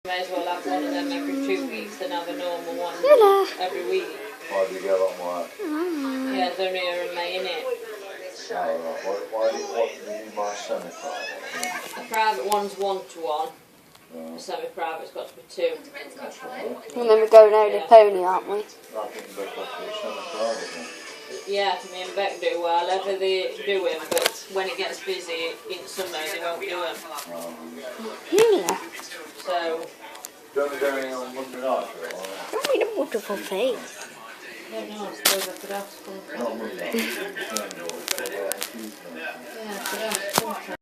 May as well have one of them every 2 weeks than have a normal one every week. Why do you get a lot more out? Yeah, they're near in May, innit? What do you buy semi-private? A private one's 1-to-1. A semi-private's got to be 2. And then we're going over the pony, aren't we? I think you better go for a semi-private then. Yeah, me and Beck do well. Ever they do him, but when it gets busy in summer, they won't do him. Yeah. So. Don't we go in on Monday night? Don't need a wonderful face. I don't know, I suppose I could ask them. Not Monday night. Yeah, I could ask them.